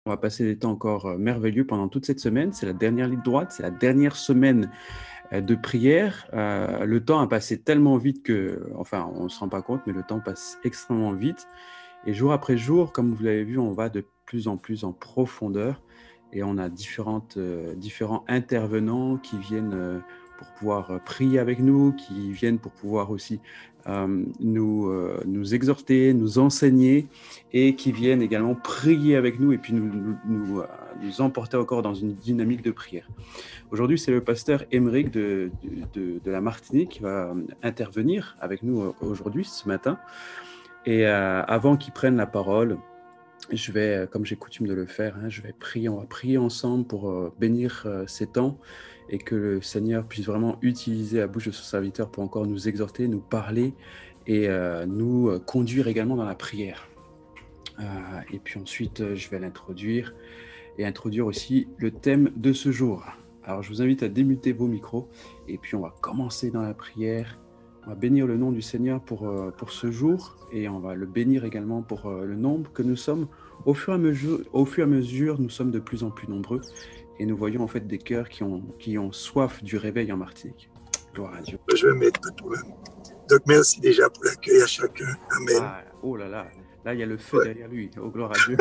On va passer des temps encore merveilleux pendant toute cette semaine. C'est la dernière ligne droite, c'est la dernière semaine de prière. Le temps a passé tellement vite que, enfin, on ne se rend pas compte, mais le temps passe extrêmement vite. Et jour après jour, comme vous l'avez vu, on va de plus en plus en profondeur. Et on a différents intervenants qui viennent pour pouvoir prier avec nous, qui viennent pour pouvoir aussi nous exhorter, nous enseigner, et qui viennent également prier avec nous et puis nous emporter encore dans une dynamique de prière. Aujourd'hui, c'est le pasteur Émeric de la Martinique qui va intervenir avec nous aujourd'hui, ce matin. Et avant qu'il prenne la parole, je vais, comme j'ai coutume de le faire, je vais prier. On va prier ensemble pour bénir ces temps et que le Seigneur puisse vraiment utiliser la bouche de son serviteur pour encore nous exhorter, nous parler et nous conduire également dans la prière. Et puis ensuite, je vais l'introduire et introduire aussi le thème de ce jour. Alors, je vous invite à démuter vos micros et puis on va commencer dans la prière. On va bénir le nom du Seigneur pour ce jour et on va le bénir également pour le nombre que nous sommes. Au fur et à mesure, nous sommes de plus en plus nombreux et nous voyons en fait des cœurs qui ont soif du réveil en Martinique. Gloire à Dieu. Je vais mettre tout le même. Donc, merci déjà pour l'accueil à chacun. Amen. Ah, oh là là, là il y a le feu derrière lui. Oh, gloire à Dieu.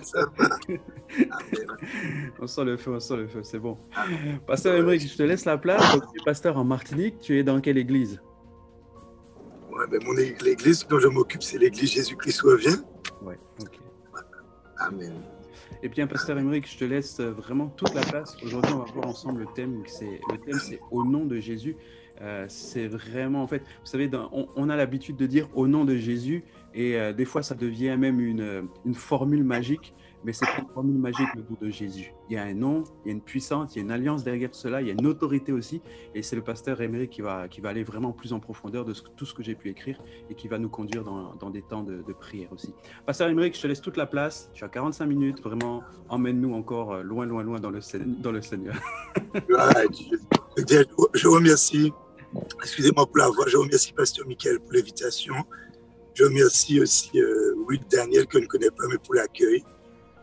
Ça va. Amen. On sent le feu, c'est bon. Pasteur Émeric, je te laisse la place. Donc, tu es pasteur en Martinique. Tu es dans quelle église? Ouais, mais l'église dont je m'occupe, c'est l'église Jésus-Christ revient. Ouais, ok. Amen. Eh bien, pasteur Émeric, je te laisse vraiment toute la place. Aujourd'hui, on va voir ensemble le thème. C'est au nom de Jésus. C'est vraiment, en fait, vous savez, on a l'habitude de dire au nom de Jésus et des fois, ça devient même une formule magique. Mais c'est pas une formule magique, le nom de Jésus. Il y a un nom, il y a une puissance, il y a une alliance derrière cela, il y a une autorité aussi. Et c'est le pasteur Émeric qui va aller vraiment plus en profondeur de tout ce que j'ai pu écrire et qui va nous conduire dans des temps de prière aussi. Pasteur Émeric, je te laisse toute la place. Tu as 45 minutes. Vraiment, emmène-nous encore loin dans le Seigneur. Je remercie, excusez-moi pour la voix, je remercie pasteur Michael pour l'invitation. Je remercie aussi Ruth Daniel, que je ne connais pas, mais pour l'accueil.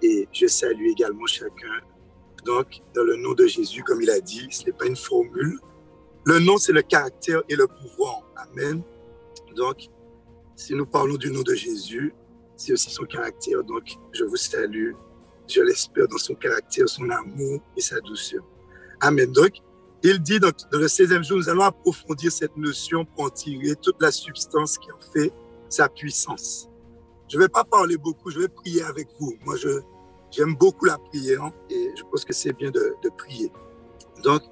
Et je salue également chacun. Donc, dans le nom de Jésus, comme il a dit, ce n'est pas une formule. Le nom, c'est le caractère et le pouvoir. Amen. Donc, si nous parlons du nom de Jésus, c'est aussi son caractère. Donc, je vous salue. Je l'espère dans son caractère, son amour et sa douceur. Amen. Donc, il dit dans le 16e jour, nous allons approfondir cette notion pour en tirer toute la substance qui en fait sa puissance. Je ne vais pas parler beaucoup, je vais prier avec vous. Moi, j'aime beaucoup la prière et je pense que c'est bien de prier. Donc,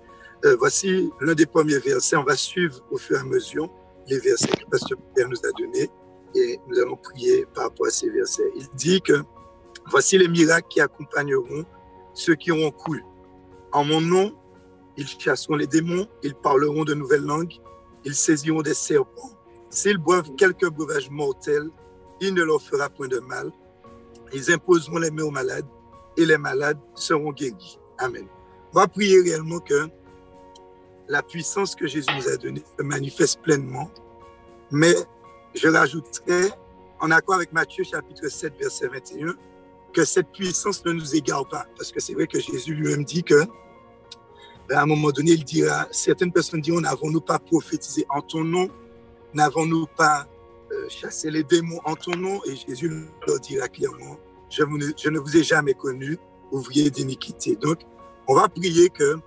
voici l'un des premiers versets. On va suivre au fur et à mesure les versets que Pasteur Pierre nous a donnés et nous allons prier par rapport à ces versets. Il dit que voici les miracles qui accompagneront ceux qui auront cru. En mon nom, ils chasseront les démons, ils parleront de nouvelles langues, ils saisiront des serpents. S'ils boivent quelques breuvages mortels, il ne leur fera point de mal. Ils imposeront les mains aux malades et les malades seront guéris. Amen. On va prier réellement que la puissance que Jésus nous a donnée se manifeste pleinement. Mais je rajouterai, en accord avec Matthieu chapitre 7, verset 21, que cette puissance ne nous égare pas. Parce que c'est vrai que Jésus lui-même dit que, à un moment donné, il dira, certaines personnes diront, n'avons-nous pas prophétisé en ton nom? N'avons-nous pas chasser les démons en ton nom? Et Jésus leur dira clairement, je ne vous ai jamais connu, ouvriers d'iniquité. Donc, on va prier que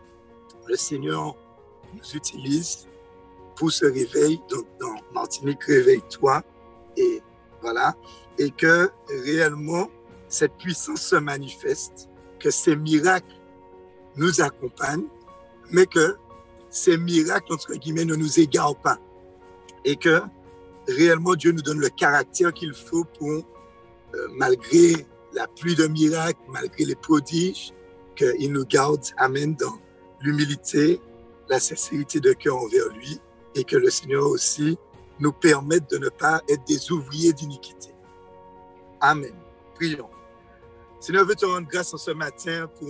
le Seigneur nous utilise pour ce réveil. Donc, dans Martinique, réveille-toi. Et voilà. Et que réellement, cette puissance se manifeste, que ces miracles nous accompagnent, mais que ces miracles, entre guillemets, ne nous égarent pas. Et que réellement, Dieu nous donne le caractère qu'il faut pour, malgré la pluie de miracles, malgré les prodiges, qu'il nous garde, amen, dans l'humilité, la sincérité de cœur envers lui, et que le Seigneur aussi nous permette de ne pas être des ouvriers d'iniquité. Amen. Prions. Seigneur, je veux te rendre grâce en ce matin pour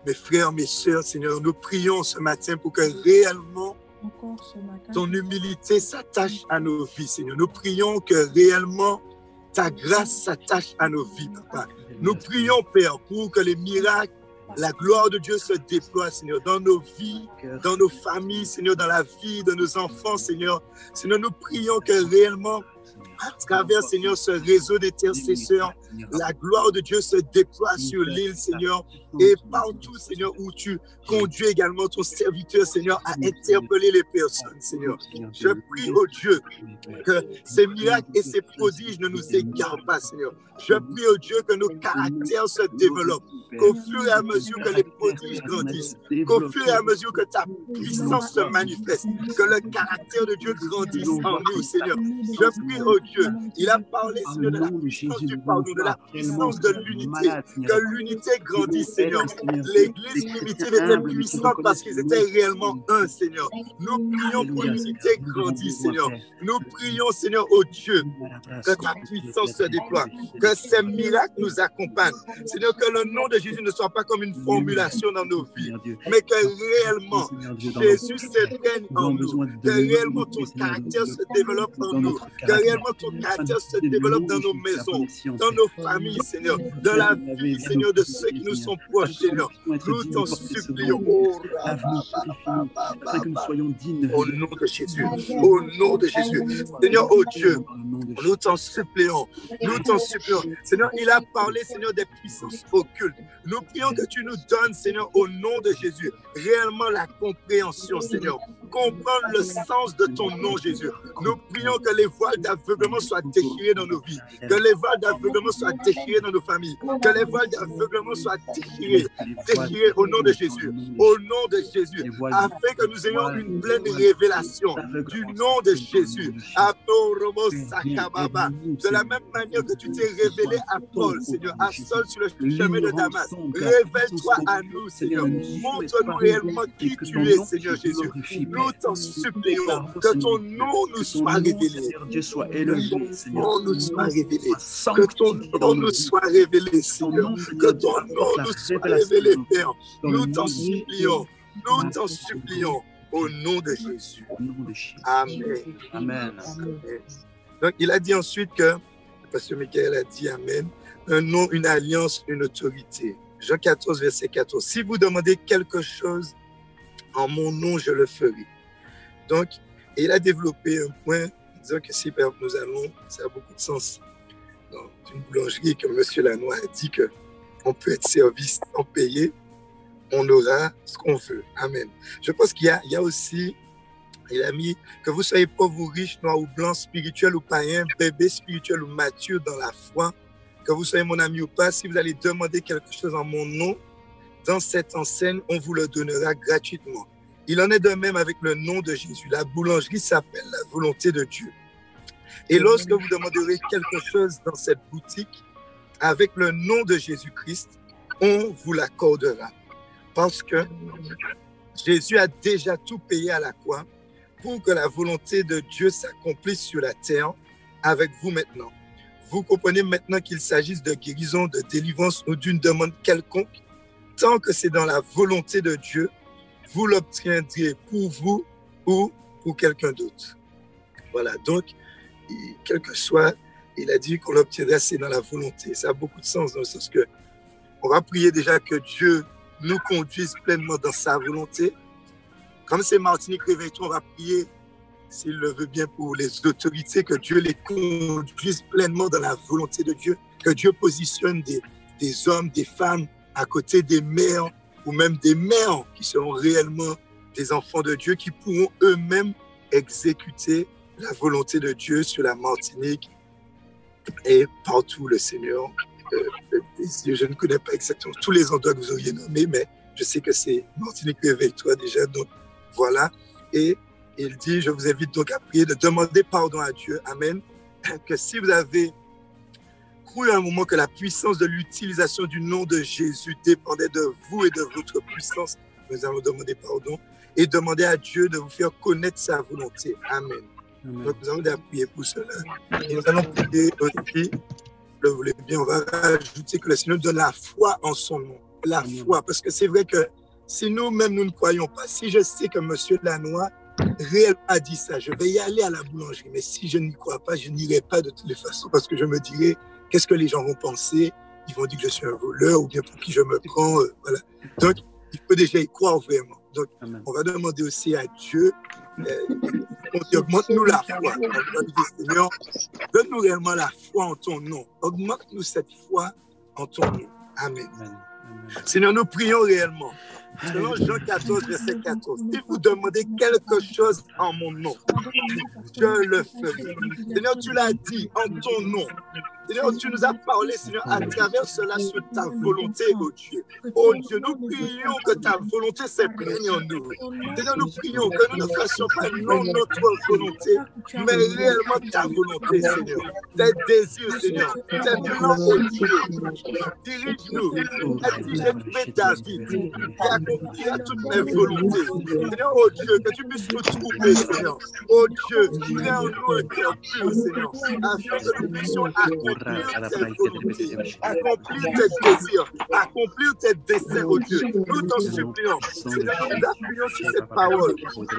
mes frères, mes sœurs. Seigneur, nous prions ce matin pour que réellement ton humilité s'attache à nos vies, Seigneur. Nous prions que réellement ta grâce s'attache à nos vies, Papa. Nous prions, Père, pour que les miracles, la gloire de Dieu se déploie, Seigneur, dans nos vies, dans nos familles, Seigneur, dans la vie de nos enfants, Seigneur. Seigneur, nous prions que réellement, à travers, Seigneur, ce réseau d'intercesseurs, la gloire de Dieu se déploie sur l'île, Seigneur, et partout, Seigneur, où tu conduis également ton serviteur, Seigneur, à interpeller les personnes, Seigneur. Je prie, oh Dieu, que ces miracles et ces prodiges ne nous égarent pas, Seigneur. Je prie, oh Dieu, que nos caractères se développent, qu'au fur et à mesure que les prodiges grandissent, qu'au fur et à mesure que ta puissance se manifeste, que le caractère de Dieu grandisse en nous, Seigneur. Je prie, oh Dieu, il a parlé, Seigneur, de la puissance du pardon, de la puissance de l'unité, que l'unité grandisse, Seigneur. L'église primitive était puissante parce qu'ils étaient réellement un, Seigneur. Nous prions pour l'unité grandisse, Seigneur. Nous prions, Seigneur, oh Dieu, que ta puissance se déploie, que ces miracles nous accompagnent. Seigneur, que le nom de Jésus ne soit pas comme une formulation dans nos vies, mais que réellement Jésus s'éteigne en nous, que réellement ton caractère se développe en nous, que réellement ton caractère se développe dans nos maisons, dans nos familles, Seigneur, dans la vie, Seigneur, de ceux qui nous sont proches, Seigneur. Nous t'en supplions. Au nom de Jésus, au nom de Jésus. Seigneur, oh Dieu, nous t'en supplions. Nous t'en supplions. Seigneur, il a parlé, Seigneur, des puissances occultes. Nous prions que tu nous donnes, Seigneur, au nom de Jésus, réellement la compréhension, Seigneur. Comprendre le sens de ton nom, Jésus. Nous prions que les voiles d'aveuglement soient déchirées dans nos vies, que les voiles d'aveuglement soient déchirées dans nos familles, que les voiles d'aveuglement soient déchirées au nom de Jésus, au nom de Jésus, afin que nous ayons une pleine révélation du nom de Jésus. De la même manière que tu t'es révélé à Paul, Seigneur, à Saul sur le chemin de Damas, révèle-toi à nous, Seigneur. Montre-nous réellement qui tu es, Seigneur Jésus. Nous t'en supplions que ton nom nous soit révélé. Dieu soit élevé, Seigneur. Que ton nom nous soit révélé. Que ton nom nous soit révélé, Seigneur. Que ton nom nous soit révélé, Père. Nous t'en supplions. Nous t'en supplions. Au nom de Jésus. Amen. Amen. Donc, il a dit ensuite que, le pasteur Michael a dit Amen, un nom, une alliance, une autorité. Jean 14, verset 14. Si vous demandez quelque chose en mon nom, je le ferai. Donc, il a développé un point disant que si nous allons, ça a beaucoup de sens, dans une boulangerie, que M. Lanois a dit qu'on peut être servi sans payer, on aura ce qu'on veut. Amen. Je pense qu'il y a aussi, il a mis que vous soyez pauvres ou riches, noirs ou blancs, spirituels ou païens, bébés spirituels ou matures dans la foi, que vous soyez mon ami ou pas, si vous allez demander quelque chose en mon nom, dans cette enseigne, on vous le donnera gratuitement. Il en est de même avec le nom de Jésus. La boulangerie s'appelle la volonté de Dieu. Et lorsque vous demanderez quelque chose dans cette boutique, avec le nom de Jésus-Christ, on vous l'accordera. Parce que Jésus a déjà tout payé à la croix pour que la volonté de Dieu s'accomplisse sur la terre avec vous maintenant. Vous comprenez maintenant qu'il s'agisse de guérison, de délivrance ou d'une demande quelconque, tant que c'est dans la volonté de Dieu, vous l'obtiendrez pour vous ou pour quelqu'un d'autre. Voilà, donc, quel que soit, il a dit qu'on l'obtiendra, c'est dans la volonté. Ça a beaucoup de sens dans le sens que on va prier déjà que Dieu nous conduise pleinement dans sa volonté. Comme c'est Martinique Réveille-toi, on va prier, s'il le veut bien, pour les autorités, que Dieu les conduise pleinement dans la volonté de Dieu, que Dieu positionne des hommes, des femmes à côté des mères ou même des mères qui seront réellement des enfants de Dieu, qui pourront eux-mêmes exécuter la volonté de Dieu sur la Martinique et partout le Seigneur. Je ne connais pas exactement tous les endroits que vous auriez nommés, mais je sais que c'est Martinique Réveille-toi déjà, donc voilà. Et il dit, je vous invite donc à prier, de demander pardon à Dieu, Amen, que si vous avez cru à un moment que la puissance de l'utilisation du nom de Jésus dépendait de vous et de votre puissance, nous allons demander pardon et demander à Dieu de vous faire connaître sa volonté. Amen. Amen. Donc nous allons prier pour cela. Et nous allons prier aussi, le voulez bien, on va rajouter que le Seigneur donne la foi en son nom. La foi, parce que c'est vrai que si nous-mêmes, nous ne croyons pas, si je sais que M. Lanois réellement a dit ça, je vais y aller à la boulangerie, mais si je n'y crois pas, je n'irai pas de toutes les façons parce que je me dirai, qu'est-ce que les gens vont penser? Ils vont dire que je suis un voleur ou bien pour qui je me prends. Voilà. Donc, il faut déjà y croire vraiment. Donc, Amen. On va demander aussi à Dieu, augmente-nous la foi. Seigneur, donne-nous réellement la foi en ton nom. Augmente-nous cette foi en ton nom. Amen. Amen. Seigneur, nous prions réellement. Selon Jean 14, verset 14, si vous demandez quelque chose en mon nom, je le ferai. Seigneur, tu l'as dit en ton nom. Seigneur, tu nous as parlé, Seigneur, à travers cela sur ta volonté, oh Dieu. Oh Dieu, nous prions que ta volonté s'imprègne en nous. Seigneur, nous prions que nous ne fassions pas non notre volonté, mais réellement ta volonté, Seigneur. Tes désirs, Seigneur. Tes plans, oh Dieu. Dirige-nous. A dit, j'ai trouvé David qui accomplira toutes mes volontés. Seigneur, oh Dieu, que tu puisses nous trouver, Seigneur. Oh Dieu, crée en nous un cœur pur, Seigneur, afin que nous puissions accomplir tes désirs, accomplir tes desseins, oh Dieu. Nous t'en supplions. Seigneur, nous appuyons sur cette parole.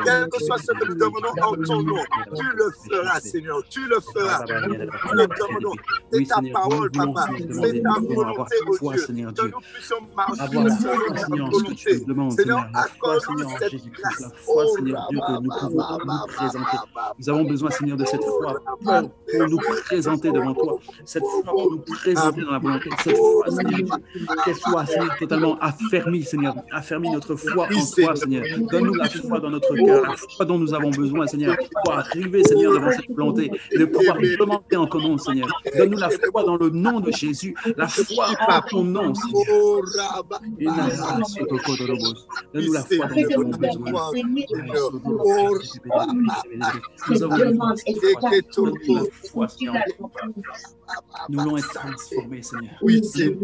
Quel que soit ce que nous demandons en ton nom, tu le feras, Seigneur. Tu le feras. Nous le demandons. C'est ta parole, Papa. C'est ta volonté, oh Dieu. Que nous puissions marcher selon ta volonté. Seigneur, accorde-nous cette grâce. Oh, Seigneur Dieu, que nous pouvons nous présenter. Nous avons besoin, Seigneur, de cette foi pour nous présenter devant toi. Cette foi pour nous présenter dans la volonté. Cette foi, Seigneur, qu'elle soit, Seigneur, totalement affermie, Seigneur. Affermie notre foi en toi, Seigneur. Donne-nous la foi dans notre cœur, la foi dont nous avons besoin, Seigneur, pour arriver, Seigneur, devant cette volonté et de pouvoir demander en ton nom, Seigneur. Donne-nous la foi dans le nom de Jésus, la foi en ton nom, Seigneur. Donne-nous la foi dont nous avons besoin. Nous avons foi, Seigneur. Nous voulons être transformés, Seigneur. Oui, c'est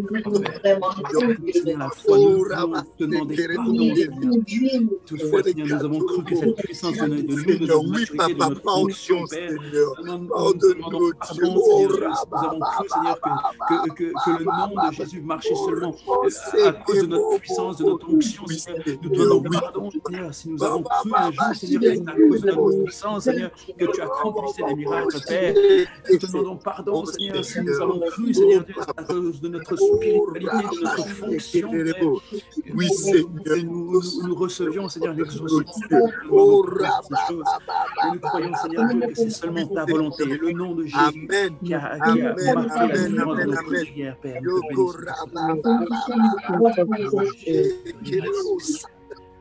la foi, nous voulons te demander pardon. Toutefois, Seigneur, nous avons cru que cette puissance de nous, de notre maturité, de notre fonction, Père, pardonne-nous, Dieu. Nous avons cru, Seigneur, que le nom de Jésus marchait seulement à cause de notre puissance, de notre onction, Seigneur. Nous te demandons pardon, Seigneur, si nous avons cru un jour, Seigneur, que à cause de notre puissance, Seigneur, que tu accomplissais des miracles, Père. Nous te demandons pardon, Seigneur, si nous avons cru, Seigneur Dieu, à cause de notre spiritualité, de notre fonction, Père. Oui, Seigneur. Nous recevions, Seigneur, l'exaucement de ces choses. Et nous croyons, Seigneur Dieu, que c'est seulement ta volonté et le nom de Jésus qui a marqué la différence de notre prière, Père.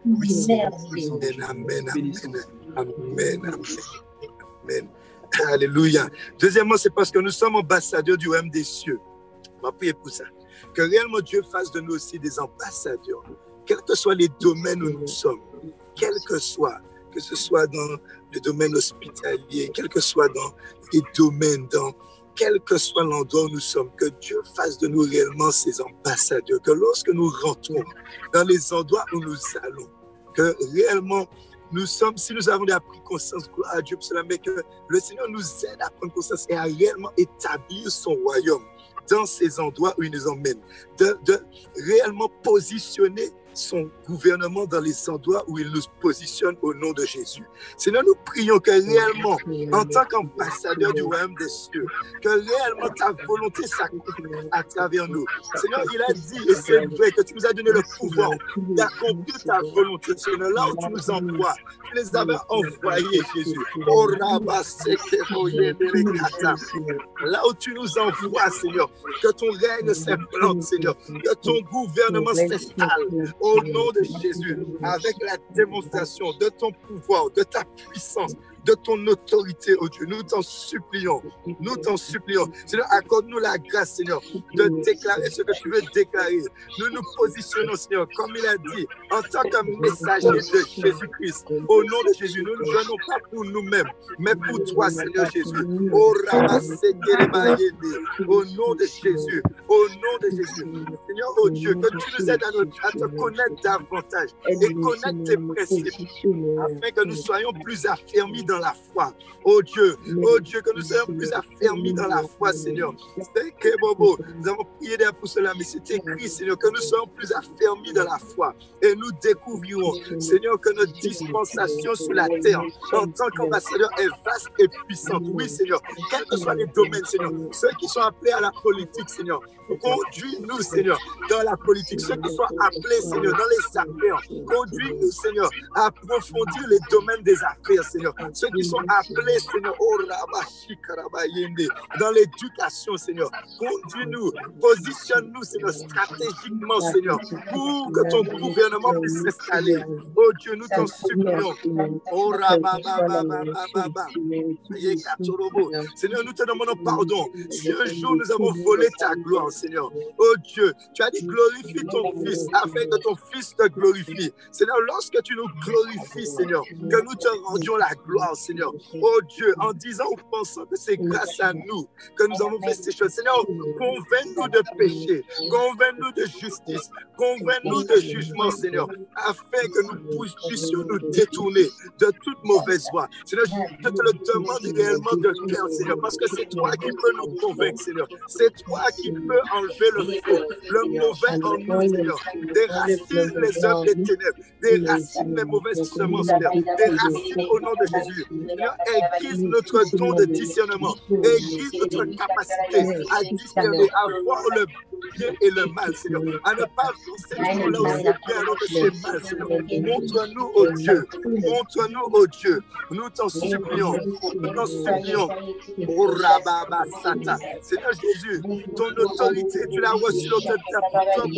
Oui, amen, amen, amen. Alléluia. Deuxièmement, c'est parce que nous sommes ambassadeurs du royaume des cieux. On va prier pour ça. Que réellement Dieu fasse de nous aussi des ambassadeurs. Quels que soient les domaines où nous sommes, quel que ce soit dans le domaine hospitalier, quel que soit dans les domaines, quel que soit l'endroit où nous sommes, que Dieu fasse de nous réellement ses ambassadeurs. Que lorsque nous rentrons dans les endroits où nous allons, que réellement nous sommes, si nous avons déjà pris conscience, gloire à Dieu pour cela, mais que le Seigneur nous aide à prendre conscience et à réellement établir son royaume dans ces endroits où il nous emmène, de réellement positionner son gouvernement dans les endroits où il nous positionne au nom de Jésus. Seigneur, nous prions que réellement, en tant qu'ambassadeur du royaume des cieux, que réellement ta volonté s'accomplisse à travers nous. Seigneur, il a dit, et c'est vrai, que tu nous as donné le pouvoir d'accomplir ta volonté. Seigneur, là où tu nous envoies, tu les avais envoyés, Jésus. Là où tu nous envoies, Seigneur, que ton règne s'implante, Seigneur, que ton gouvernement s'installe. Au nom de Jésus, avec la démonstration de ton pouvoir, de ta puissance, de ton autorité, oh Dieu, nous t'en supplions. Seigneur, accorde-nous la grâce, Seigneur, de déclarer ce que tu veux déclarer. Nous nous positionnons, Seigneur, comme il a dit, en tant que messager de Jésus-Christ. Au nom de Jésus, nous ne venons pas pour nous-mêmes, mais pour toi, Seigneur Jésus. Au nom de Jésus, au nom de Jésus. Seigneur, oh Dieu, que tu nous aides à te connaître davantage et connaître tes principes, afin que nous soyons plus affermis dans dans la foi. Oh Dieu, que nous soyons plus affermis dans la foi, Seigneur. C'est Bobo. Nous avons prié pour cela, mais c'est écrit, Seigneur, que nous soyons plus affermis dans la foi. Et nous découvrirons, Seigneur, que notre dispensation sur la terre, en tant qu'ambassadeur, est vaste et puissante. Oui, Seigneur, quels que soient les domaines, Seigneur, ceux qui sont appelés à la politique, Seigneur, conduis-nous, Seigneur, dans la politique. Ceux qui sont appelés, Seigneur, dans les affaires, conduis-nous, Seigneur, à approfondir les domaines des affaires, Seigneur. Ceux qui sont appelés, Seigneur, dans l'éducation, Seigneur, conduis-nous, positionne-nous, Seigneur, stratégiquement, Seigneur, pour que ton gouvernement puisse s'installer. Oh Dieu, nous t'en supplions. Oh Seigneur, nous te demandons pardon. Si un jour nous avons volé ta gloire, Seigneur, oh Dieu, tu as dit glorifie ton Fils afin que ton Fils te glorifie. Seigneur, lorsque tu nous glorifies, Seigneur, que nous te rendions la gloire, Seigneur. Oh Dieu, en disant ou pensant que c'est grâce à nous que nous avons fait ces choses. Seigneur, convainc-nous de péché, convainc-nous de justice, convainc-nous de jugement, Seigneur, afin que nous puissions nous détourner de toute mauvaise voie. Seigneur, je te le demande réellement de cœur, Seigneur, parce que c'est toi qui peux nous convaincre, Seigneur. C'est toi qui peux enlever le faux, le mauvais en nous, Seigneur. Déracine les œuvres des ténèbres, déracine les mauvaises semences, Seigneur. Déracine au nom de Jésus. Seigneur, aiguise notre don de discernement, aiguise notre capacité à discerner, à voir le bien et le mal, Seigneur. À ne pas penser toujours là où c'est bien, alors que c'est mal, Seigneur. Montre-nous, oh Dieu. Montre-nous, oh Dieu. Nous t'en supplions. Nous t'en supplions. Oh Rababasata. Seigneur Jésus, ton autorité, tu l'as reçue dans ta puissance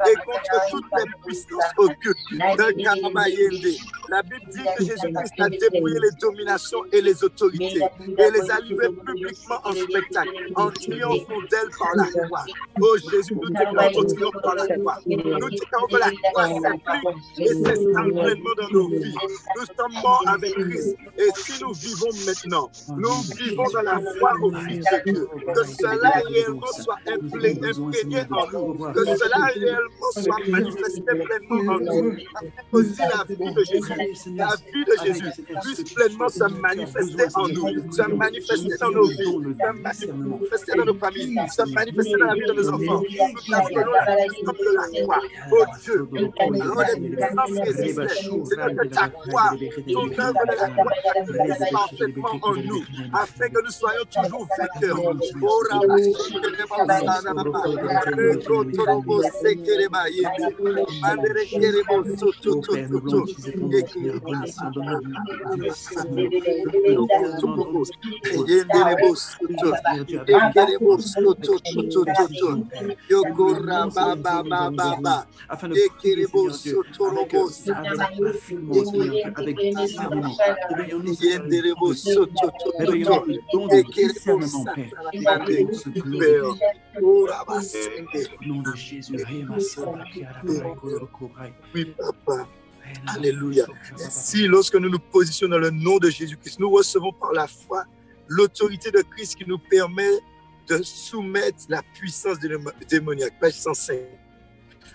et contre toutes les puissances occultes de Karabayende. La Bible dit que Jésus-Christ a dépouillé les dominations et les autorités et les a livrées publiquement en spectacle, en triomphant d'elles par la croix. Oh Jésus, nous déclarons ton triomphe par la croix. Nous déclarons que la croix s'implique et s'installe pleinement dans nos vies. Nous sommes morts avec Christ. Et si nous vivons maintenant, nous vivons dans la foi au Fils de Dieu. Que cela réellement soit imprégné en nous. Que cela réellement soit manifesté pleinement en nous. Aussi la vie de Jésus puisse pleinement se manifester en nous, se manifester dans nos vies, se manifester dans nos familles, se manifester dans la vie de nos enfants. Nous appelons la puissance de la croix. Oh Dieu, alors les puissances résistaient. Seigneur, que ta croix, ton œuvre de la croix, puisse parfaitement en nous, afin que nous soyons toujours vainqueurs. Oh afin de prier, Seigneur Dieu, avec discernement, réveillons-nous le don de discernement, Père, et pour ce gloire. Au nom de Jésus, oui, Papa. Alléluia. Si lorsque nous nous positionnons dans le nom de Jésus-Christ, nous recevons par la foi l'autorité de Christ qui nous permet de soumettre la puissance démoniaque. Page 105.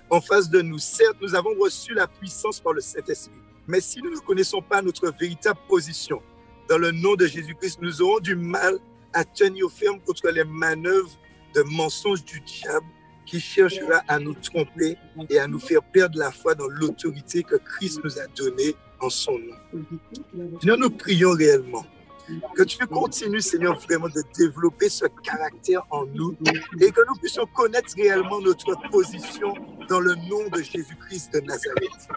En face de nous, certes, nous avons reçu la puissance par le Saint-Esprit. Mais si nous ne connaissons pas notre véritable position dans le nom de Jésus-Christ, nous aurons du mal à tenir ferme contre les manœuvres de mensonges du diable qui cherchera à nous tromper et à nous faire perdre la foi dans l'autorité que Christ nous a donnée en son nom. Seigneur, nous prions réellement que tu continues, Seigneur, vraiment de développer ce caractère en nous et que nous puissions connaître réellement notre position dans le nom de Jésus-Christ de Nazareth.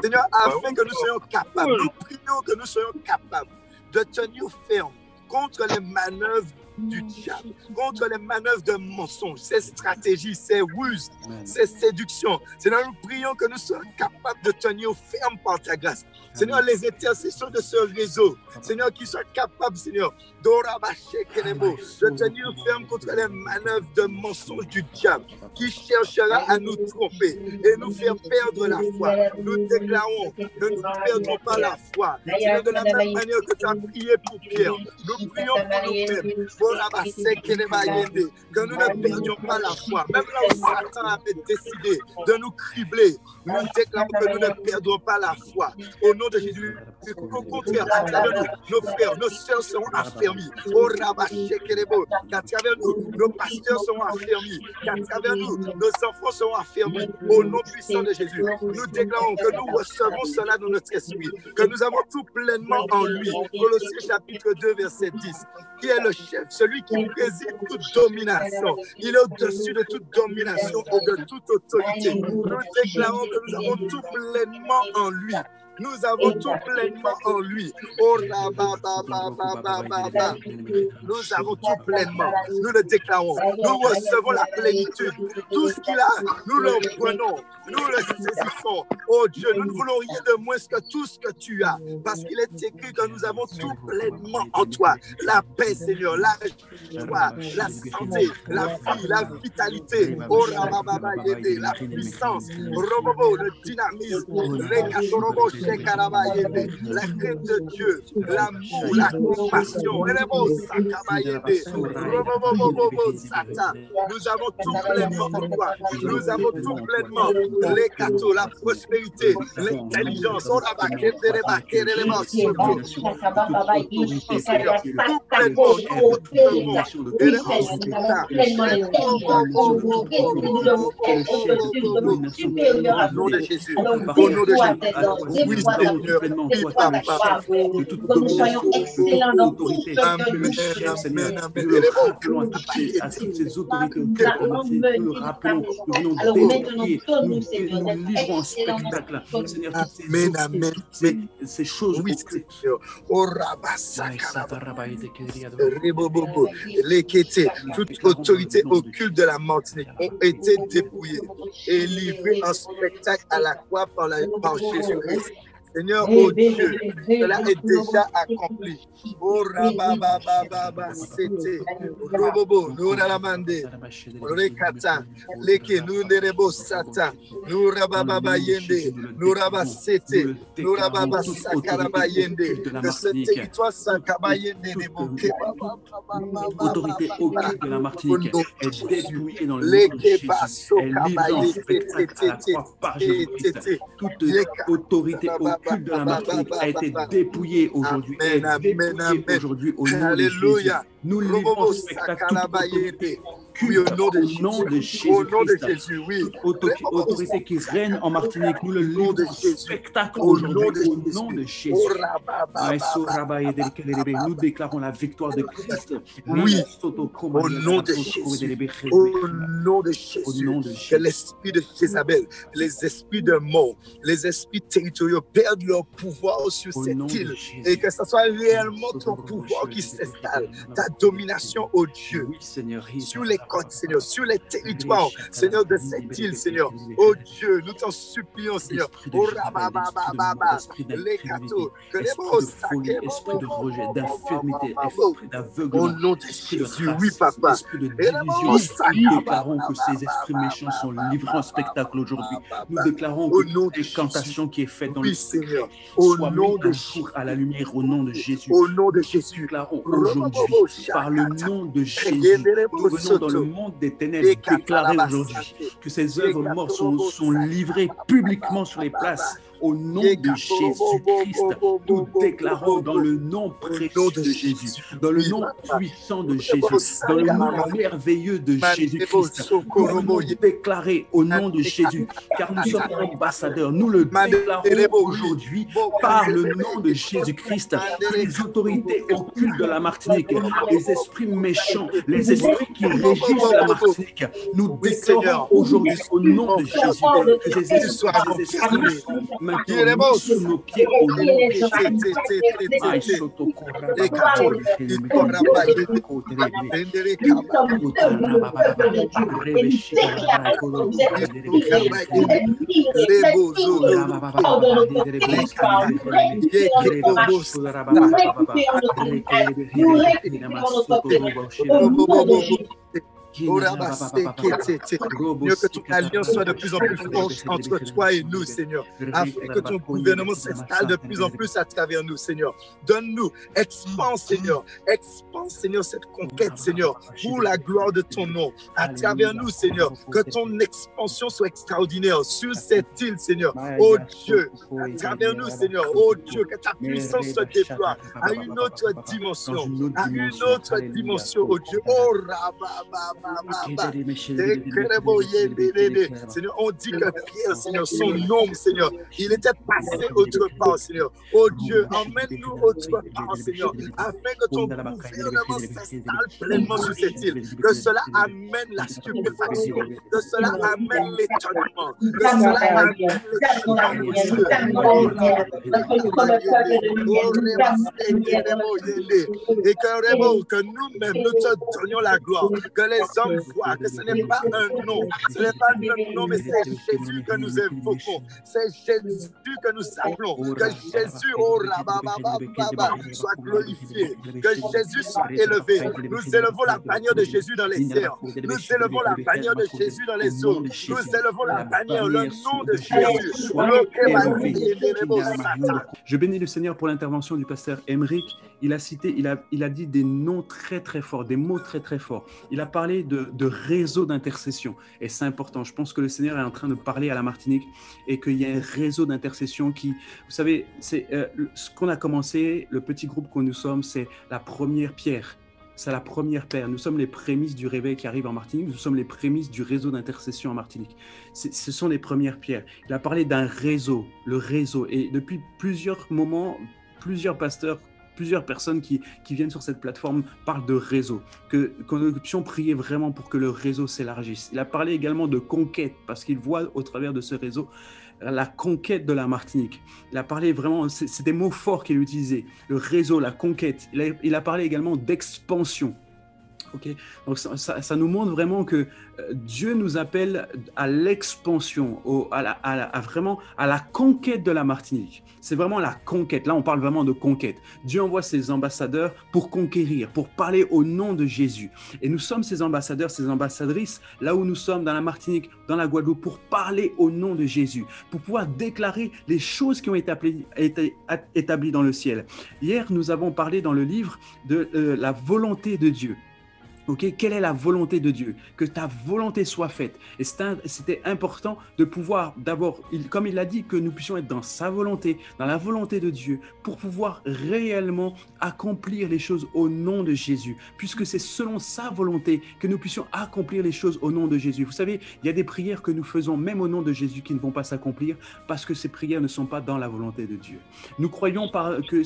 Seigneur, afin que nous soyons capables, nous prions que nous soyons capables de tenir ferme contre les manœuvres du diable, contre les manœuvres de mensonges, ses stratégies, ses ruses, ses séductions. Seigneur, nous prions que nous soyons capables de tenir ferme par ta grâce. Seigneur, les intercesseurs de ce réseau, Seigneur, qui soient capables, Seigneur, de tenir ferme contre les manœuvres de mensonges du diable qui cherchera à nous tromper et nous faire perdre la foi. Nous déclarons que nous ne perdrons pas la foi. Seigneur, de la même manière que tu as prié pour Pierre, nous prions pour nous-mêmes, que nous ne perdions pas la foi. Même là où Satan avait décidé de nous cribler, nous déclarons que nous ne perdrons pas la foi. Au nom de Jésus, au contraire, à travers nous, nos frères, nos sœurs seront affermis. Qu'à travers nous, nos pasteurs seront affermis. Qu'à travers nous, nos enfants seront affermis. Au nom puissant de Jésus, nous déclarons que nous recevons cela dans notre esprit, que nous avons tout pleinement en lui. Colossiens chapitre 2, verset 10, qui est le chef, celui qui préside toute domination. Il est au-dessus de toute domination et de toute autorité. Nous déclarons que nous avons tout pleinement en lui. Nous avons tout pleinement en lui. Nous avons tout pleinement. Nous le déclarons. Nous recevons la plénitude. Tout ce qu'il a, nous le prenons. Nous le saisissons. Oh Dieu, nous ne voulons rien de moins que tout ce que tu as. Parce qu'il est écrit que nous avons tout pleinement en toi. La paix, Seigneur, la joie, la santé, la vie, la vitalité. Oh la puissance, le dynamisme, la crainte de Dieu, l'amour, la compassion, nous avons tout pleinement en toi. Nous avons tout pleinement les cadeaux, la prospérité, l'intelligence. Au nom de Jésus, au nom de Jésus. Oui, Seigneur, de toute domination, de toute autorité. Seigneur, nous le rappelons à toutes ces autorités nous le rappelons, nous venons défier, nous livrons en spectacle, Seigneur, toutes ces choses. Oui, Seigneur. Toute autorité occulte de la Martinique ont été dépouillées et livrées en spectacle à la croix par Jésus-Christ. Seigneur, oh Dieu, cela est déjà accompli. Oh Rababababa, c'était Robobo, nous Ralamande, Rekata, Leke, nous Nerebo Sata, nous Rabababa Yende, nous Rabasete, nous Rababasakaba Yende, de ce territoire Sakaba Yende, l'autorité occulte de la Martinique est dépouillée dans le nom de Jésus. Elle livre en spectacle à la croix par Jésus-Christ. Toute autorité occulte de la Martinique a été dépouillée aujourd'hui. Aujourd'hui au nom de Jésus. Nous livrons en spectacle toute autorité. Oui, au nom de Jésus. Au nom de Jésus, oui. Autorité qui règne en Martinique, nous le livrons en spectacle aujourd'hui au nom de Jésus. Nous déclarons la victoire de Christ. Oui, au nom de Jésus. Au nom de Jésus. Que l'esprit de Jézabel, les esprits de mort, les esprits territoriaux perdent leur pouvoir sur cette île et que ce soit réellement ton pouvoir qui s'installe, ta domination, ô Dieu, sur les côtes, Seigneur, sur les territoires, Seigneur, de cette île, Seigneur. Oh Dieu, nous t'en supplions, Seigneur. Oh Rababababa, les cadeaux, que les mots sacrés, esprit de rejet, d'infirmité, esprit d'aveuglement, au nom de Jésus, oui, papa. Esprit de division, nous déclarons que ces esprits méchants sont livrés en spectacle aujourd'hui. Nous déclarons que l'incantation qui est faite dans le Seigneur, au nom de Jésus, à la lumière, au nom de Jésus. Au nom de Jésus, nous déclarons aujourd'hui, par le nom de Jésus, nous venons dans le monde des ténèbres déclarer aujourd'hui que ces œuvres mortes sont livrées publiquement sur les places. Au nom de Jésus-Christ, nous déclarons dans le nom précieux de Jésus, dans le nom puissant de Jésus, dans le nom merveilleux de Jésus-Christ, nous venons déclarer au nom de Jésus, car nous sommes ambassadeurs, nous le déclarons aujourd'hui par le nom de Jésus-Christ, que les autorités occultes de la Martinique, les esprits méchants, les esprits qui régissent la Martinique, nous déclarons aujourd'hui au nom de Jésus que ces esprits sous nos pieds au nom de Que ton alliance soit de plus en plus forte entre toi et nous, Seigneur, afin que ton gouvernement s'installe de plus en plus à travers nous, Seigneur. Donne-nous, expand, Seigneur, cette conquête, Seigneur, pour la gloire de ton nom, à travers nous, Seigneur, que ton expansion soit extraordinaire sur cette île, Seigneur. Oh Dieu, à travers nous, Seigneur, oh Dieu, que ta puissance se déploie à une autre dimension, oh Dieu. Oh Seigneur, on dit que Pierre, Seigneur, son nom, Seigneur, il était passé autre part, Seigneur. Oh Dieu, emmène-nous autre part, Seigneur, afin que ton gouvernement s'installe pleinement sur cette île, que cela amène la stupéfaction, que cela amène l'étonnement, que cela amène que nous-mêmes nous te donnions la gloire, que les hommes voient que ce n'est pas un nom, ce n'est pas notre nom, mais c'est Jésus que nous évoquons, c'est Jésus que nous appelons, que Jésus soit glorifié, que Jésus soit élevé. Nous élevons la bannière de Jésus dans les airs, nous élevons la bannière de Jésus dans les eaux, nous élevons la bannière, le nom de Jésus. Je bénis le Seigneur pour l'intervention du pasteur Emerick. Il a dit des noms très très forts, des mots très très forts. Il a parlé de réseau d'intercession et c'est important. Je pense que le Seigneur est en train de parler à la Martinique et qu'il y a un réseau d'intercession qui, vous savez, c'est ce qu'on a commencé, le petit groupe que nous sommes, c'est la première pierre. C'est la première pierre. Nous sommes les prémices du réveil qui arrive en Martinique. Nous sommes les prémices du réseau d'intercession en Martinique. Ce sont les premières pierres. Il a parlé d'un réseau, le réseau. Et depuis plusieurs moments, plusieurs pasteurs, plusieurs personnes qui viennent sur cette plateforme parlent de réseau, que nous puissions prier vraiment pour que le réseau s'élargisse. Il a parlé également de conquête, parce qu'il voit au travers de ce réseau la conquête de la Martinique. Il a parlé vraiment, c'est des mots forts qu'il a utilisés, le réseau, la conquête. Il a parlé également d'expansion. Okay. Donc ça nous montre vraiment que Dieu nous appelle à l'expansion, vraiment à la conquête de la Martinique. C'est vraiment la conquête. Là, on parle vraiment de conquête. Dieu envoie ses ambassadeurs pour conquérir, pour parler au nom de Jésus. Et nous sommes ces ambassadeurs, ces ambassadrices, là où nous sommes dans la Martinique, dans la Guadeloupe, pour parler au nom de Jésus, pour pouvoir déclarer les choses qui ont été établies dans le ciel. Hier, nous avons parlé dans le livre de la volonté de Dieu. Okay, quelle est la volonté de Dieu? Que ta volonté soit faite. Et c'était important de pouvoir, d'abord, comme il l'a dit, que nous puissions être dans sa volonté, dans la volonté de Dieu, pour pouvoir réellement accomplir les choses au nom de Jésus. Puisque c'est selon sa volonté que nous puissions accomplir les choses au nom de Jésus. Vous savez, il y a des prières que nous faisons même au nom de Jésus qui ne vont pas s'accomplir parce que ces prières ne sont pas dans la volonté de Dieu. Nous croyons que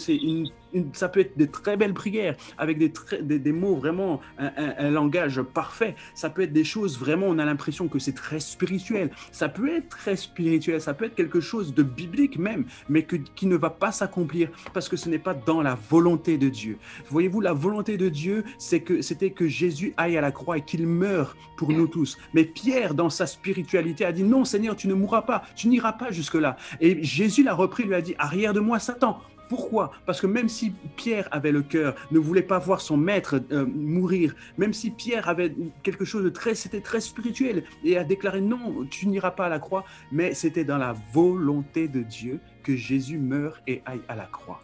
ça peut être de très belles prières avec des mots vraiment, un langage parfait. Ça peut être des choses vraiment, on a l'impression que c'est très spirituel. Ça peut être très spirituel, ça peut être quelque chose de biblique même, mais qui ne va pas s'accomplir parce que ce n'est pas dans la volonté de Dieu. Voyez-vous, la volonté de Dieu, c'était que Jésus aille à la croix et qu'il meure pour nous tous. Mais Pierre, dans sa spiritualité, a dit non, Seigneur, tu ne mourras pas, tu n'iras pas jusque-là. Et Jésus l'a repris, lui a dit, arrière de moi, Satan. Pourquoi? Parce que même si Pierre avait le cœur, ne voulait pas voir son maître mourir, même si Pierre avait quelque chose de c'était très spirituel et a déclaré non, tu n'iras pas à la croix, mais c'était dans la volonté de Dieu que Jésus meure et aille à la croix.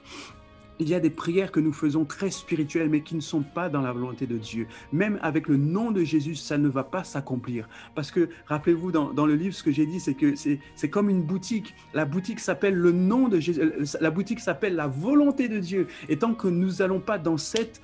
Il y a des prières que nous faisons très spirituelles, mais qui ne sont pas dans la volonté de Dieu. Même avec le nom de Jésus, ça ne va pas s'accomplir. Parce que, rappelez-vous, dans le livre, ce que j'ai dit, c'est que c'est comme une boutique. La boutique s'appelle le nom de Jésus. La boutique s'appelle la volonté de Dieu. Et tant que nous n'allons pas dans cette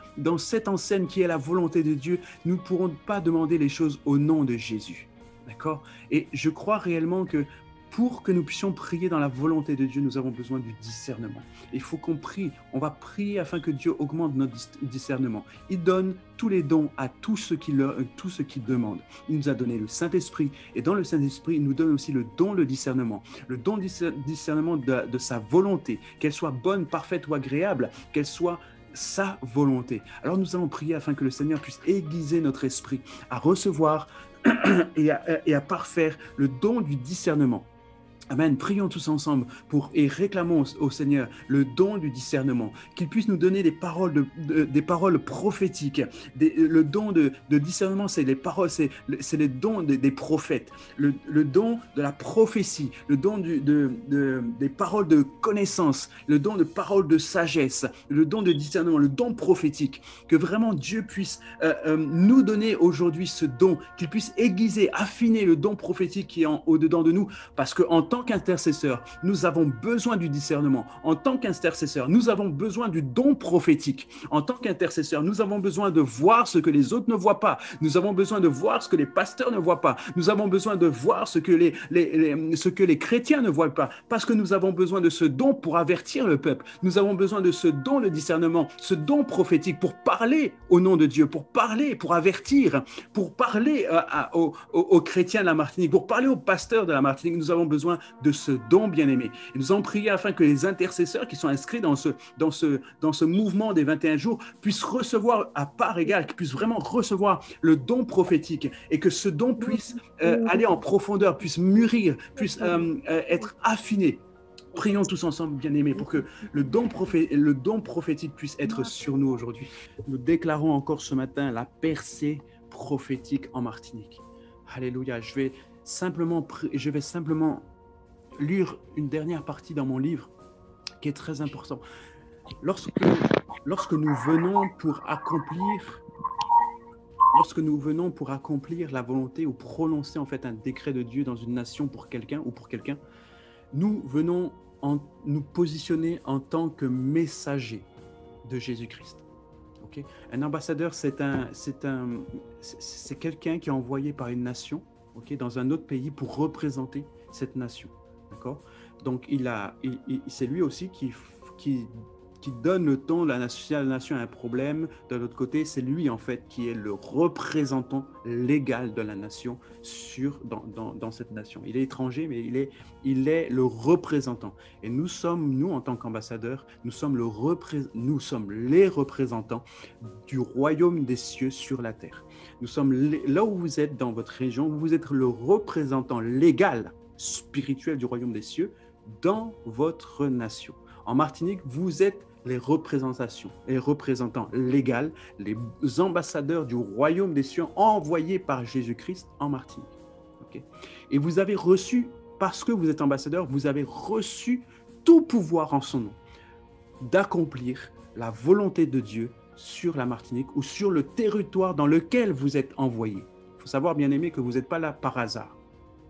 enseigne qui est la volonté de Dieu, nous ne pourrons pas demander les choses au nom de Jésus. D'accord? Et je crois réellement que pour que nous puissions prier dans la volonté de Dieu, nous avons besoin du discernement. Il faut qu'on prie. On va prier afin que Dieu augmente notre discernement. Il donne tous les dons à tous ceux qui demandent. Il nous a donné le Saint-Esprit. Et dans le Saint-Esprit, il nous donne aussi le don de discernement. Le don de discernement de sa volonté. Qu'elle soit bonne, parfaite ou agréable. Qu'elle soit sa volonté. Alors nous allons prier afin que le Seigneur puisse aiguiser notre esprit à recevoir et à parfaire le don du discernement. Amen. Prions tous ensemble et réclamons au Seigneur le don du discernement, qu'il puisse nous donner des paroles, des paroles prophétiques. Le don de discernement, c'est les paroles, c'est les dons des prophètes, le don de la prophétie, le don des paroles de connaissance, le don de paroles de sagesse, le don de discernement, le don prophétique. Que vraiment Dieu puisse nous donner aujourd'hui ce don, qu'il puisse aiguiser, affiner le don prophétique qui est au-dedans de nous, parce qu'en tant qu'intercesseur, nous avons besoin du discernement. En tant qu'intercesseur, nous avons besoin du don prophétique. En tant qu'intercesseur, nous avons besoin de voir ce que les autres ne voient pas. Nous avons besoin de voir ce que les pasteurs ne voient pas. Nous avons besoin de voir ce que les chrétiens ne voient pas. Parce que nous avons besoin de ce don pour avertir le peuple. Nous avons besoin de ce don de discernement, ce don prophétique pour parler au nom de Dieu, pour parler, pour avertir, pour parler aux chrétiens de la Martinique, pour parler aux pasteurs de la Martinique. Nous avons besoin de ce don bien-aimé. Et nous allons prier afin que les intercesseurs qui sont inscrits dans ce mouvement des 21 jours puissent recevoir à part égale, qu'ils puissent vraiment recevoir le don prophétique et que ce don puisse aller en profondeur, puisse mûrir, puisse être affiné. Prions tous ensemble, bien-aimés, pour que le don prophétique puisse être sur nous aujourd'hui. Nous déclarons encore ce matin la percée prophétique en Martinique. Alléluia. Je vais simplement lire une dernière partie dans mon livre qui est très important. Lorsque nous venons pour accomplir la volonté ou prononcer en fait un décret de Dieu dans une nation pour quelqu'un, nous venons nous positionner en tant que messager de Jésus-Christ. Okay? Un ambassadeur, c'est quelqu'un qui est envoyé par une nation, okay, dans un autre pays pour représenter cette nation. D'accord? Donc, c'est lui aussi qui donne le ton. La nation a un problème. De l'autre côté, c'est lui, en fait, qui est le représentant légal de la nation dans cette nation. Il est étranger, mais il est le représentant. Et nous, en tant qu'ambassadeurs, nous sommes les représentants du royaume des cieux sur la terre. Nous sommes là où vous êtes dans votre région, vous êtes le représentant légal, spirituel du royaume des cieux dans votre nation. En Martinique, vous êtes les représentants légaux, les ambassadeurs du royaume des cieux envoyés par Jésus-Christ en Martinique. Okay? Et vous avez reçu, parce que vous êtes ambassadeur, vous avez reçu tout pouvoir en son nom d'accomplir la volonté de Dieu sur la Martinique ou sur le territoire dans lequel vous êtes envoyé. Il faut savoir, bien aimé, que vous n'êtes pas là par hasard.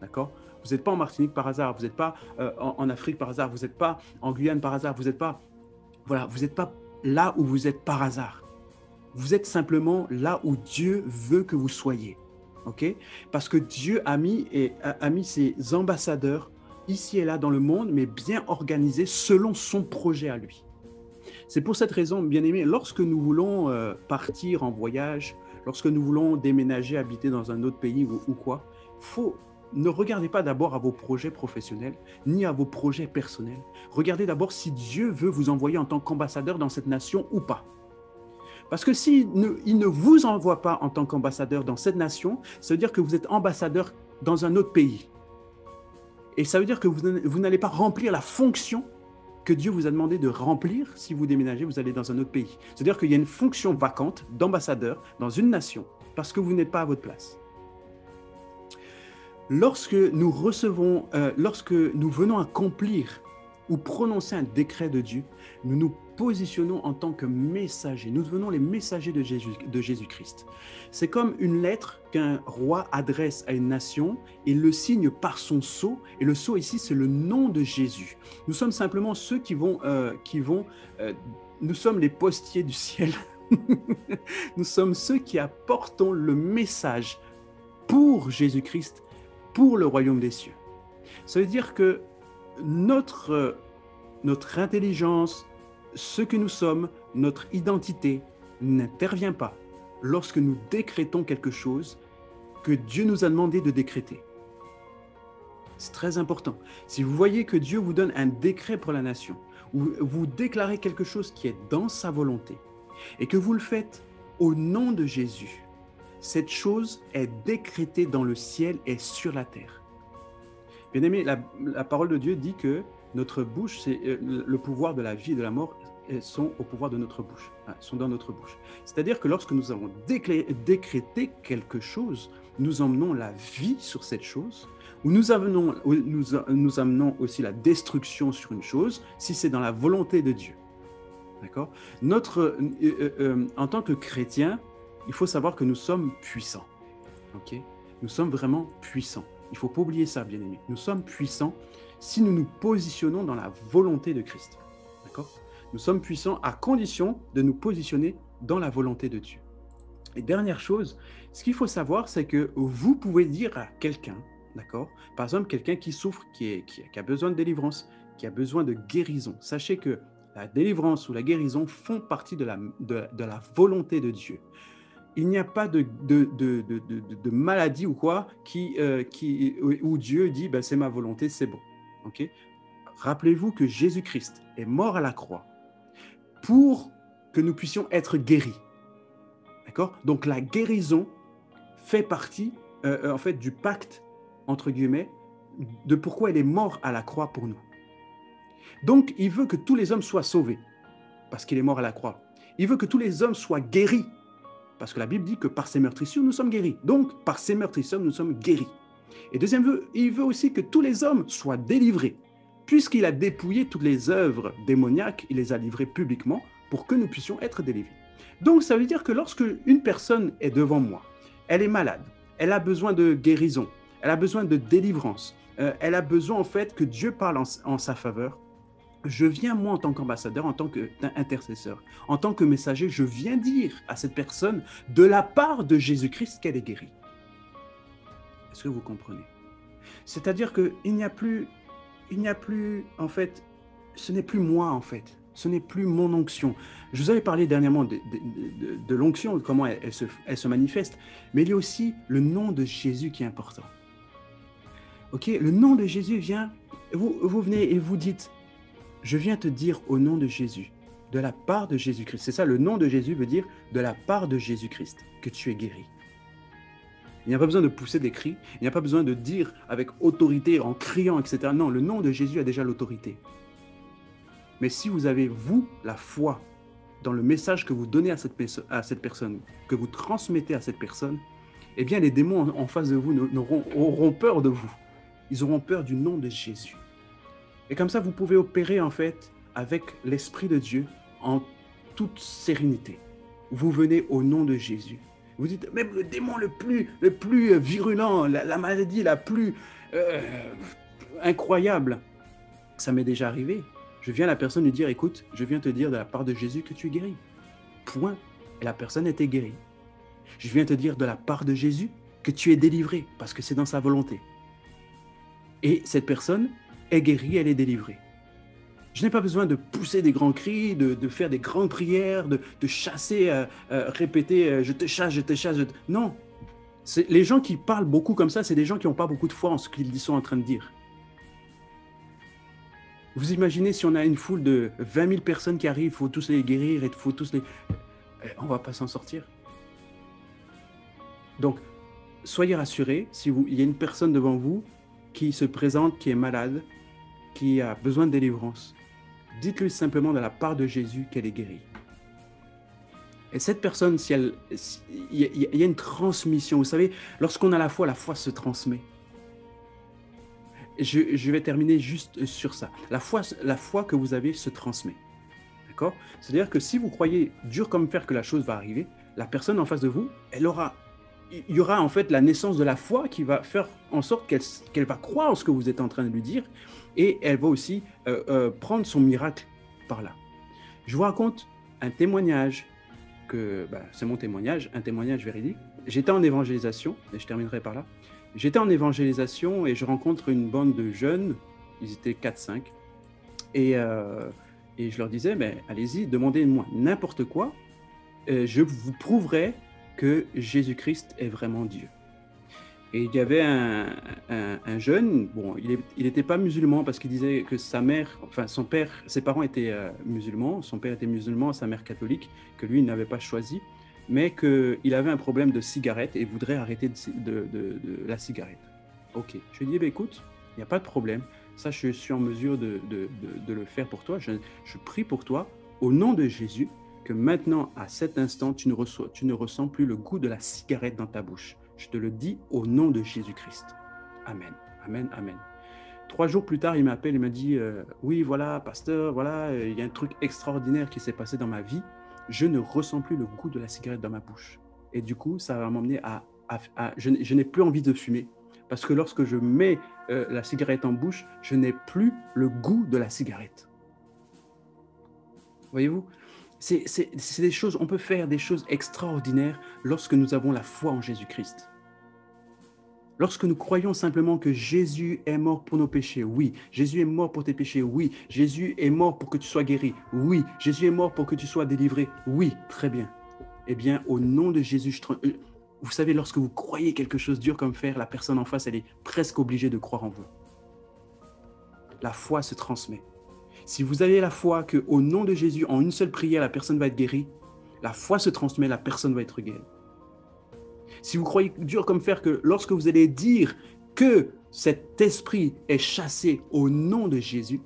D'accord ? Vous n'êtes pas en Martinique par hasard, vous n'êtes pas en Afrique par hasard, vous n'êtes pas en Guyane par hasard, vous n'êtes pas là où vous êtes par hasard. Vous êtes simplement là où Dieu veut que vous soyez. Okay? Parce que Dieu a mis ses ambassadeurs ici et là dans le monde, mais bien organisés selon son projet à lui. C'est pour cette raison, bien aimé, lorsque nous voulons partir en voyage, lorsque nous voulons déménager, habiter dans un autre pays ou quoi, ne regardez pas d'abord à vos projets professionnels, ni à vos projets personnels. Regardez d'abord si Dieu veut vous envoyer en tant qu'ambassadeur dans cette nation ou pas. Parce que s'il ne vous envoie pas en tant qu'ambassadeur dans cette nation, ça veut dire que vous êtes ambassadeur dans un autre pays. Et ça veut dire que vous n'allez pas remplir la fonction que Dieu vous a demandé de remplir. Si vous déménagez, vous allez dans un autre pays. C'est-à-dire qu'il y a une fonction vacante d'ambassadeur dans une nation parce que vous n'êtes pas à votre place. Lorsque nous venons accomplir ou prononcer un décret de Dieu, nous nous positionnons en tant que messagers. Nous devenons les messagers de Jésus-Christ. C'est comme une lettre qu'un roi adresse à une nation et le signe par son sceau. Et le sceau ici, c'est le nom de Jésus. Nous sommes simplement ceux nous sommes les postiers du ciel. Nous sommes ceux qui apportons le message pour Jésus-Christ, pour le royaume des cieux. Ça veut dire que notre intelligence, ce que nous sommes, notre identité n'intervient pas lorsque nous décrétons quelque chose que Dieu nous a demandé de décréter. C'est très important. Si vous voyez que Dieu vous donne un décret pour la nation, ou vous déclarez quelque chose qui est dans sa volonté, et que vous le faites au nom de Jésus, cette chose est décrétée dans le ciel et sur la terre. Bien aimé, la parole de Dieu dit que notre bouche, c'est le pouvoir de la vie et de la mort sont au pouvoir de notre bouche, sont dans notre bouche. C'est-à-dire que lorsque nous avons décrété quelque chose, nous emmenons la vie sur cette chose, ou nous amenons aussi la destruction sur une chose, si c'est dans la volonté de Dieu. D'accord ? En tant que chrétien, il faut savoir que nous sommes puissants. Ok ? Nous sommes vraiment puissants. Il ne faut pas oublier ça, bien-aimés. Nous sommes puissants si nous nous positionnons dans la volonté de Christ. D'accord ? Nous sommes puissants à condition de nous positionner dans la volonté de Dieu. Et dernière chose, ce qu'il faut savoir, c'est que vous pouvez dire à quelqu'un, d'accord ? Par exemple, quelqu'un qui souffre, qui a besoin de délivrance, qui a besoin de guérison. Sachez que la délivrance ou la guérison font partie de la volonté de Dieu. Il n'y a pas de maladie ou quoi où Dieu dit c'est ma volonté, c'est bon. Okay ? Rappelez-vous que Jésus-Christ est mort à la croix pour que nous puissions être guéris. D'accord ? Donc la guérison fait partie en fait du pacte, entre guillemets, de pourquoi il est mort à la croix pour nous. Donc il veut que tous les hommes soient sauvés parce qu'il est mort à la croix. Il veut que tous les hommes soient guéris parce que la Bible dit que par ses meurtrissures, nous sommes guéris. Donc, par ses meurtrissures, nous sommes guéris. Et deuxième, il veut aussi que tous les hommes soient délivrés. Puisqu'il a dépouillé toutes les œuvres démoniaques, il les a livrées publiquement pour que nous puissions être délivrés. Donc, ça veut dire que lorsque une personne est devant moi, elle est malade, elle a besoin de guérison, elle a besoin de délivrance, elle a besoin en fait que Dieu parle en sa faveur. Je viens, moi, en tant qu'ambassadeur, en tant qu'intercesseur, en tant que messager, je viens dire à cette personne, de la part de Jésus-Christ, qu'elle est guérie. Est-ce que vous comprenez ? C'est-à-dire qu'il n'y a plus, en fait, ce n'est plus moi, en fait. Ce n'est plus mon onction. Je vous avais parlé dernièrement de l'onction, comment elle se manifeste, mais il y a aussi le nom de Jésus qui est important. Ok ? Le nom de Jésus vient, vous venez et vous dites, je viens te dire au nom de Jésus, de la part de Jésus-Christ. C'est ça, le nom de Jésus veut dire de la part de Jésus-Christ, que tu es guéri. Il n'y a pas besoin de pousser des cris, il n'y a pas besoin de dire avec autorité, en criant, etc. Non, le nom de Jésus a déjà l'autorité. Mais si vous avez, vous, la foi dans le message que vous donnez à cette personne, que vous transmettez à cette personne, eh bien les démons en face de vous auront peur de vous. Ils auront peur du nom de Jésus. Et comme ça, vous pouvez opérer en fait avec l'Esprit de Dieu en toute sérénité. Vous venez au nom de Jésus. Vous dites, même le démon le plus virulent, la maladie la plus incroyable, ça m'est déjà arrivé. Je viens à la personne lui dire, écoute, je viens te dire de la part de Jésus que tu es guéri. Point. Et la personne était guérie. Je viens te dire de la part de Jésus que tu es délivré parce que c'est dans sa volonté. Et cette personne est guérie, elle est délivrée. Je n'ai pas besoin de pousser des grands cris, de faire des grandes prières, de chasser, répéter « je te chasse, je te chasse ». Non, les gens qui parlent beaucoup comme ça, c'est des gens qui n'ont pas beaucoup de foi en ce qu'ils sont en train de dire. Vous imaginez si on a une foule de 20 000 personnes qui arrivent, il faut tous les guérir, il faut tous les... On ne va pas s'en sortir. Donc, soyez rassurés, il y a une personne devant vous qui se présente, qui est malade, qui a besoin de délivrance, dites-lui simplement de la part de Jésus qu'elle est guérie. Et cette personne, il y a une transmission. Vous savez, lorsqu'on a la foi se transmet. Je vais terminer juste sur ça. La foi que vous avez se transmet. D'accord ? C'est-à-dire que si vous croyez dur comme fer que la chose va arriver, la personne en face de vous, il y aura en fait la naissance de la foi qui va faire en sorte qu'elle va croire en ce que vous êtes en train de lui dire et elle va aussi prendre son miracle par là. Je vous raconte un témoignage, c'est mon témoignage, un témoignage véridique. J'étais en évangélisation, et je terminerai par là. J'étais en évangélisation et je rencontre une bande de jeunes, ils étaient 4-5, et je leur disais, allez-y, demandez-moi n'importe quoi, je vous prouverai que Jésus-Christ est vraiment Dieu. Et il y avait un jeune, bon, il n'était pas musulman parce qu'il disait que sa mère, enfin son père, ses parents étaient musulmans, son père était musulman, sa mère catholique, que lui il n'avait pas choisi, mais qu'il avait un problème de cigarette et voudrait arrêter de la cigarette. Ok, je lui ai dit, écoute, Il n'y a pas de problème. Ça, je suis en mesure de le faire pour toi. Je prie pour toi au nom de Jésus que maintenant, à cet instant, tu ne ressens plus le goût de la cigarette dans ta bouche. Je te le dis au nom de Jésus-Christ. Amen, amen, amen. 3 jours plus tard, il m'appelle, il m'a dit oui, voilà, pasteur, voilà, il y a un truc extraordinaire qui s'est passé dans ma vie. Je ne ressens plus le goût de la cigarette dans ma bouche. Et du coup, ça va m'emmener je n'ai plus envie de fumer. Parce que lorsque je mets la cigarette en bouche, je n'ai plus le goût de la cigarette. Voyez-vous, c'est des choses, on peut faire des choses extraordinaires lorsque nous avons la foi en Jésus-Christ. Lorsque nous croyons simplement que Jésus est mort pour nos péchés, oui. Jésus est mort pour tes péchés, oui. Jésus est mort pour que tu sois guéri, oui. Jésus est mort pour que tu sois délivré, oui. Très bien. Eh bien, au nom de Jésus, vous savez, lorsque vous croyez quelque chose dur comme fer, la personne en face, elle est presque obligée de croire en vous. La foi se transmet. Si vous avez la foi qu'au nom de Jésus, en une seule prière, la personne va être guérie, la foi se transmet, la personne va être guérie. Si vous croyez dur comme fer que lorsque vous allez dire que cet esprit est chassé au nom de Jésus,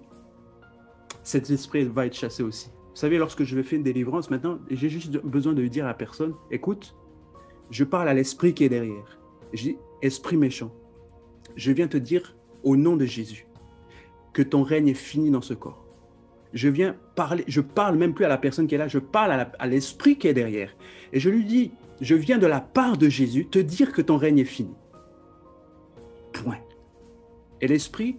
cet esprit va être chassé aussi. Vous savez, lorsque je vais faire une délivrance maintenant, j'ai juste besoin de dire à la personne, écoute, je parle à l'esprit qui est derrière. Je dis, esprit méchant, je viens te dire au nom de Jésus que ton règne est fini dans ce corps. Je parle même plus à la personne qui est là, je parle à l'esprit qui est derrière. Et je lui dis, je viens de la part de Jésus te dire que ton règne est fini. Point. Et l'esprit,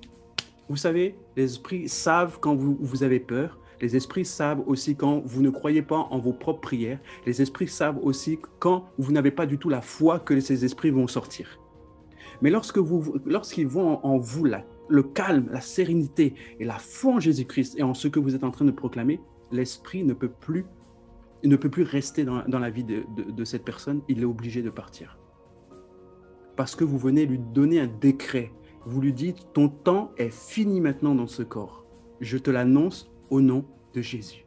vous savez, les esprits savent quand vous avez peur. Les esprits savent aussi quand vous ne croyez pas en vos propres prières. Les esprits savent aussi quand vous n'avez pas du tout la foi que ces esprits vont sortir. Mais lorsqu'ils voient en vous le calme, la sérénité et la foi en Jésus-Christ et en ce que vous êtes en train de proclamer, l'esprit ne peut plus rester dans la vie de cette personne. Il est obligé de partir. Parce que vous venez lui donner un décret. Vous lui dites, ton temps est fini maintenant dans ce corps. Je te l'annonce au nom de Jésus.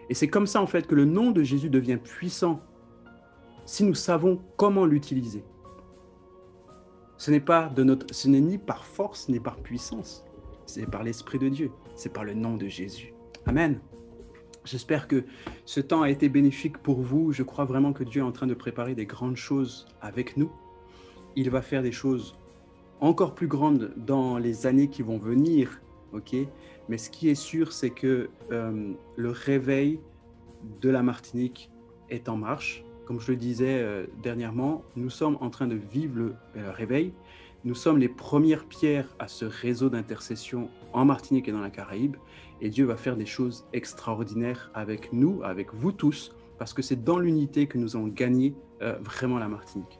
Et c'est comme ça en fait que le nom de Jésus devient puissant si nous savons comment l'utiliser. Ce n'est ni par force ni par puissance, c'est par l'Esprit de Dieu, c'est par le nom de Jésus. Amen. J'espère que ce temps a été bénéfique pour vous. Je crois vraiment que Dieu est en train de préparer des grandes choses avec nous. Il va faire des choses encore plus grandes dans les années qui vont venir, ok? Mais ce qui est sûr, c'est que le réveil de la Martinique est en marche. Comme je le disais dernièrement, nous sommes en train de vivre le réveil. Nous sommes les premières pierres à ce réseau d'intercession en Martinique et dans la Caraïbe. Et Dieu va faire des choses extraordinaires avec nous, avec vous tous, parce que c'est dans l'unité que nous allons gagner vraiment la Martinique.